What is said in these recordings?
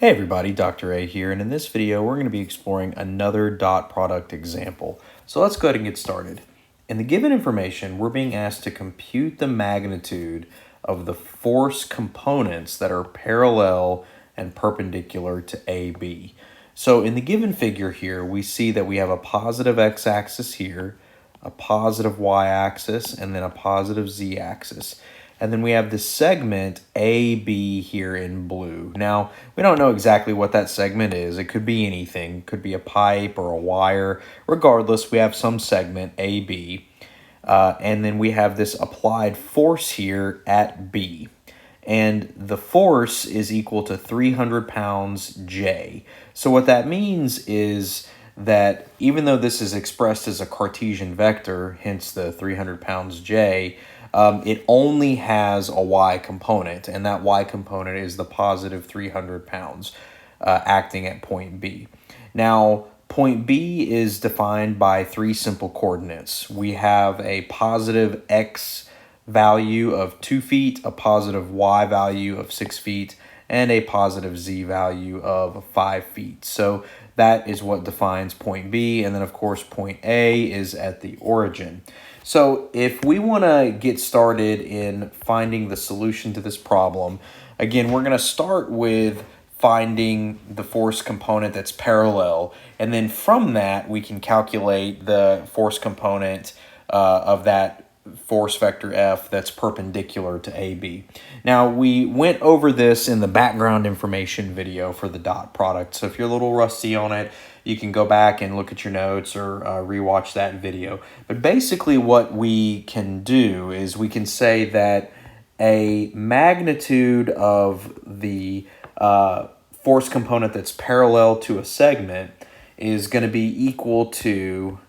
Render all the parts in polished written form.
Hey everybody, Dr. A here, and in this video we're going to be exploring another dot product example. So let's go ahead and get started. In the given information, we're being asked to compute the magnitude of the force components that are parallel and perpendicular to AB. So in the given figure here, we see that we have a positive x-axis here, a positive y-axis, and then a positive z-axis. And then we have this segment AB here in blue. Now, we don't know exactly what that segment is. It could be anything. It could be a pipe or a wire. Regardless, we have some segment AB. And then we have this applied force here at B. And the force is equal to 300 pounds J. So what that means is that even though this is expressed as a Cartesian vector, hence the 300 pounds J, it only has a y component, and that y component is the positive 300 pounds acting at point B. Now, point B is defined by three simple coordinates. We have a positive x value of 2 feet, a positive y value of 6 feet, and a positive z value of 5 feet. So that is what defines point B, and then of course point A is at the origin. So if we want to get started in finding the solution to this problem, again, we're going to start with finding the force component that's parallel, and then from that we can calculate the force component of that force vector F that's perpendicular to AB. Now, we went over this in the background information video for the dot product, so if you're a little rusty on it, you can go back and look at your notes or rewatch that video. But basically what we can do is we can say that a magnitude of the force component that's parallel to a segment is going to be equal to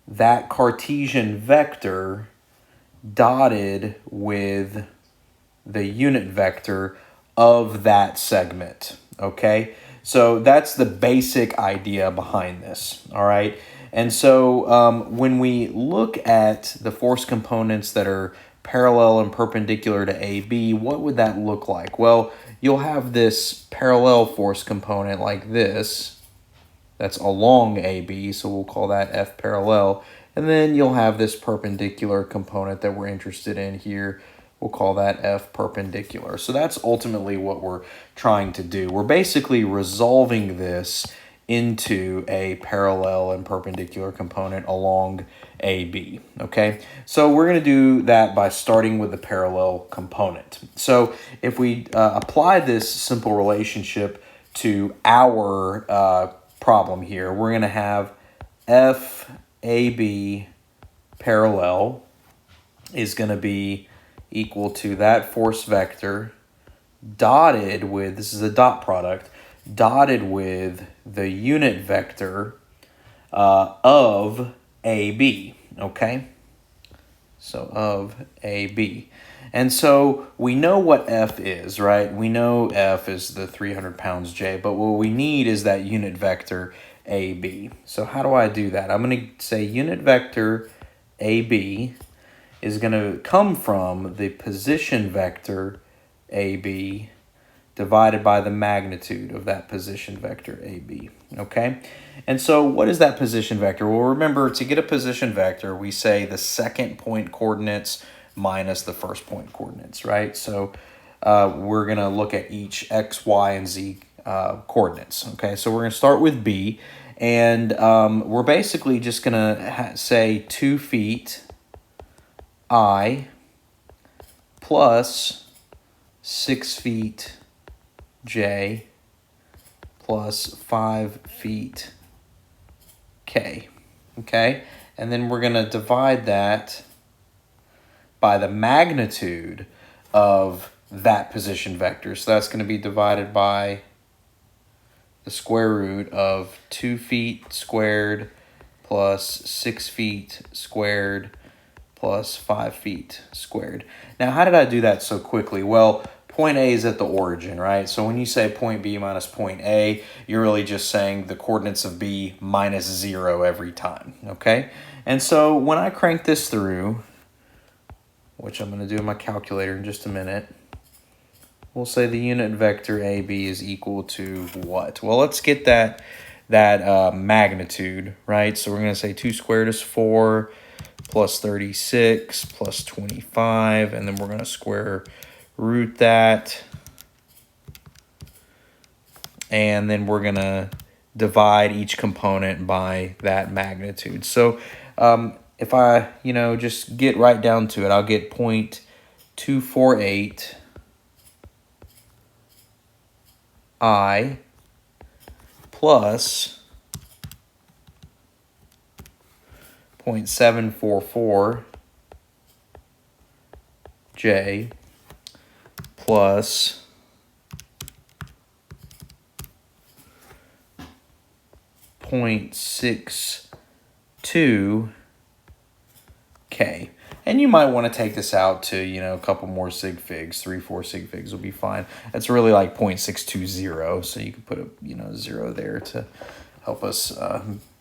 that Cartesian vector dotted with the unit vector of that segment, okay? So that's the basic idea behind this, all right? And so when we look at the force components that are parallel and perpendicular to AB, what would that look like? Well, you'll have this parallel force component like this, that's along AB, so we'll call that F parallel. And then you'll have this perpendicular component that we're interested in here. We'll call that F perpendicular. So that's ultimately what we're trying to do. We're basically resolving this into a parallel and perpendicular component along AB, okay? So we're going to do that by starting with the parallel component. So if we apply this simple relationship to our problem here, we're going to have FAB parallel is going to be equal to that force vector dotted with, this is a dot product, dotted with the unit vector of AB, okay? So of AB. And so we know what F is, right? We know F is the 300 pounds J, but what we need is that unit vector AB. So how do I do that? I'm going to say unit vector AB is going to come from the position vector AB divided by the magnitude of that position vector AB, okay? And so what is that position vector? Well, remember, to get a position vector, we say the second point coordinates minus the first point coordinates, right? So we're going to look at each x, y, and z coordinates, okay? So we're going to start with B, and we're basically just going to say 2 feet I plus 6 feet J plus 5 feet K, okay? And then we're going to divide that by the magnitude of that position vector. So that's going to be divided by the square root of 2 feet squared plus 6 feet squared plus 5 feet squared. Now, how did I do that so quickly? Well, point A is at the origin, right? So when you say point B minus point A, you're really just saying the coordinates of B minus 0 every time, okay? And so when I crank this through, which I'm going to do in my calculator in just a minute, we'll say the unit vector AB is equal to what? Well, let's get that magnitude, right? So we're going to say 2 squared is 4 plus 36 plus 25, and then we're going to square root that. And then we're going to divide each component by that magnitude. So if I, just get right down to it, I'll get 0.248 I plus 0.744 J plus 0.62 K. And you might want to take this out to, a couple more sig figs. 3, 4 sig figs will be fine. That's really like 0.620. So you can put a, 0 there to help us,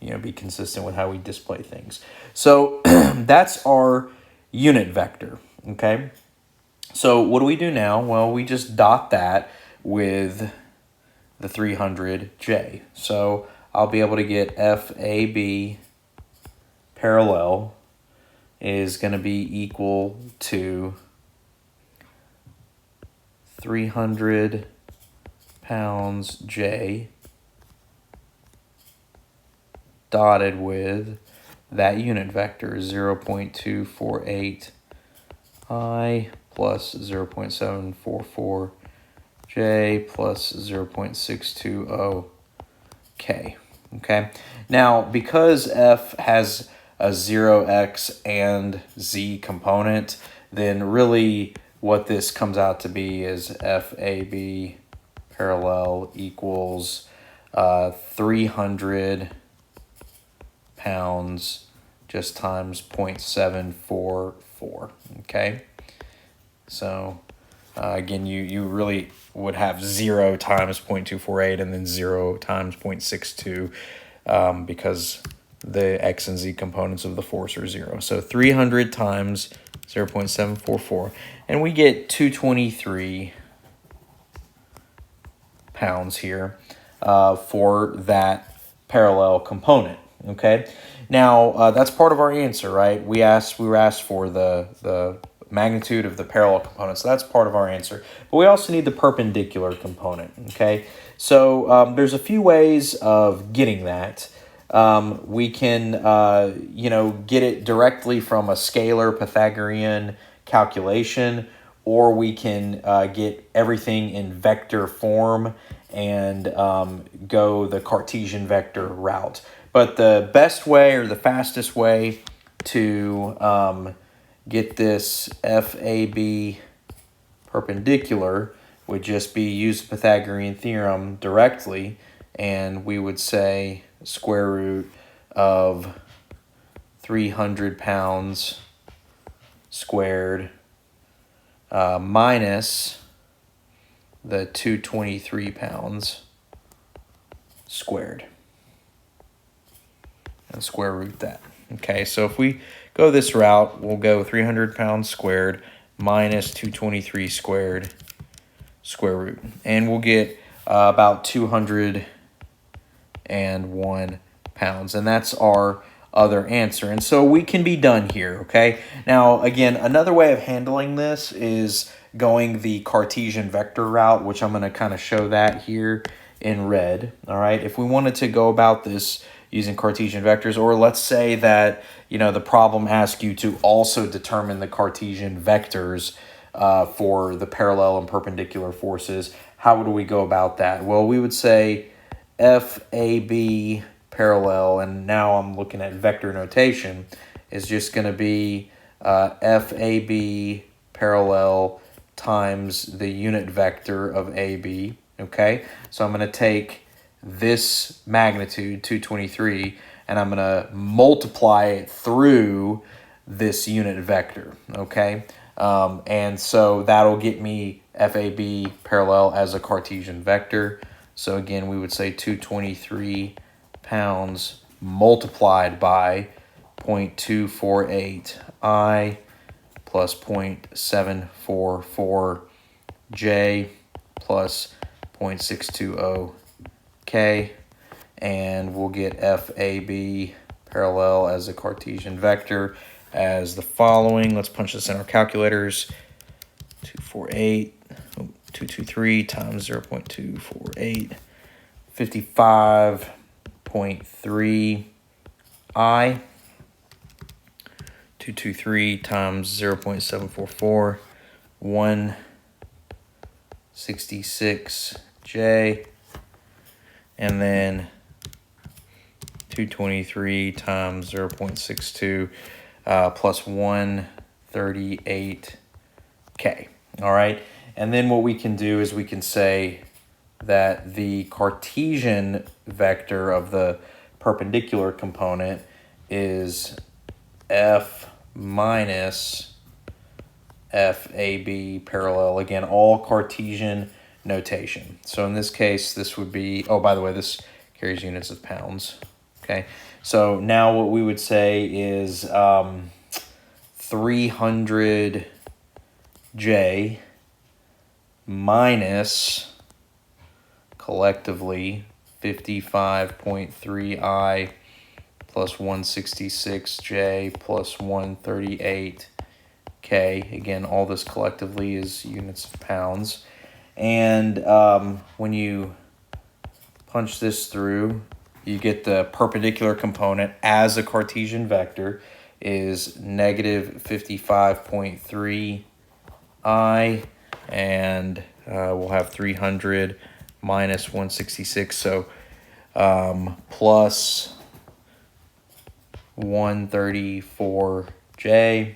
be consistent with how we display things. So that's our unit vector, okay? So what do we do now? Well, we just dot that with the 300J. So I'll be able to get FAB parallel is going to be equal to 300 pounds J dotted with that unit vector 0.248 I plus 0.744 J plus 0.620 K. Okay. Now, because F has a 0x and z component, then really what this comes out to be is FAB parallel equals 300 pounds just times 0.744. Okay. So again, you really would have 0 times 0.248 and then 0 times 0.62 because the x and z components of the force are 0. So 300 times 0.744, and we get 223 pounds here for that parallel component. Okay, now that's part of our answer, right? We were asked for the magnitude of the parallel component, so that's part of our answer. But we also need the perpendicular component. Okay, so there's a few ways of getting that. We can, get it directly from a scalar Pythagorean calculation, or we can get everything in vector form and go the Cartesian vector route. But the best way or the fastest way to get this FAB perpendicular would just be use the Pythagorean theorem directly, and we would say square root of 300 pounds squared minus the 223 pounds squared, and square root that. Okay, so if we go this route, we'll go 300 pounds squared minus 223 squared square root, and we'll get about 201 pounds, and that's our other answer. And so we can be done here, okay? Now, again, another way of handling this is going the Cartesian vector route, which I'm going to kind of show that here in red, all right? If we wanted to go about this using Cartesian vectors, or let's say that, the problem asks you to also determine the Cartesian vectors for the parallel and perpendicular forces, how would we go about that? Well, we would say FAB parallel, and now I'm looking at vector notation, is just going to be FAB parallel times the unit vector of AB, okay? So I'm going to take this magnitude, 223, and I'm going to multiply it through this unit vector, okay? And so that'll get me FAB parallel as a Cartesian vector. So again, we would say 223 pounds multiplied by 0.248 I plus 0.744 J plus 0.620k, and we'll get FAB parallel as a Cartesian vector as the following. Let's punch this in our calculators. 223 times 0.248, 55.3 I. 223 times 0.744, 166 J, and then 223 times 0.62 plus 138 K. All right, and then what we can do is we can say that the Cartesian vector of the perpendicular component is F minus FAB parallel. Again, all Cartesian notation. So in this case, this would be, oh, by the way, this carries units of pounds. Okay, so now what we would say is 300 J minus collectively 55.3 I plus 166 J plus 138 K. Again, all this collectively is units of pounds. And when you punch this through, you get the perpendicular component as a Cartesian vector is negative 55.3 I, and we'll have 300 minus 166, so plus 134J,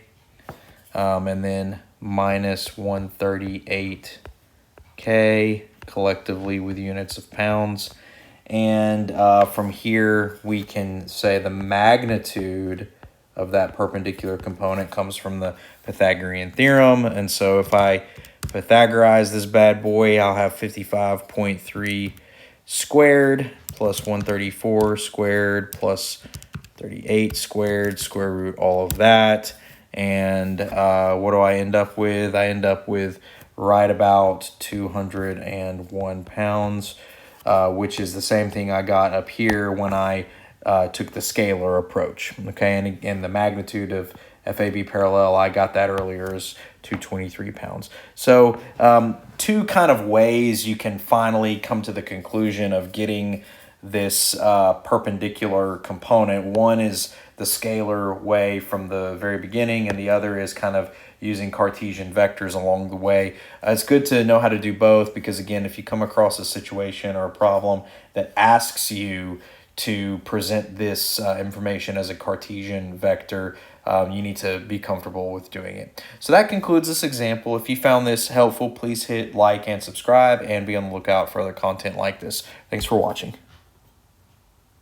and then minus 138K collectively with units of pounds. And from here, we can say the magnitude of that perpendicular component comes from the Pythagorean theorem. And so if I Pythagorize this bad boy, I'll have 55.3 squared plus 134 squared plus 38 squared, square root all of that. And what do I end up with? I end up with right about 201 pounds, which is the same thing I got up here when I took the scalar approach. Okay, and again, the magnitude of FAB parallel, I got that earlier, is 223 pounds. So two kind of ways you can finally come to the conclusion of getting this perpendicular component. One is the scalar way from the very beginning, and the other is kind of using Cartesian vectors along the way. It's good to know how to do both, because again, if you come across a situation or a problem that asks you to present this information as a Cartesian vector, you need to be comfortable with doing it. So that concludes this example. If you found this helpful, please hit like and subscribe, and be on the lookout for other content like this. Thanks for watching.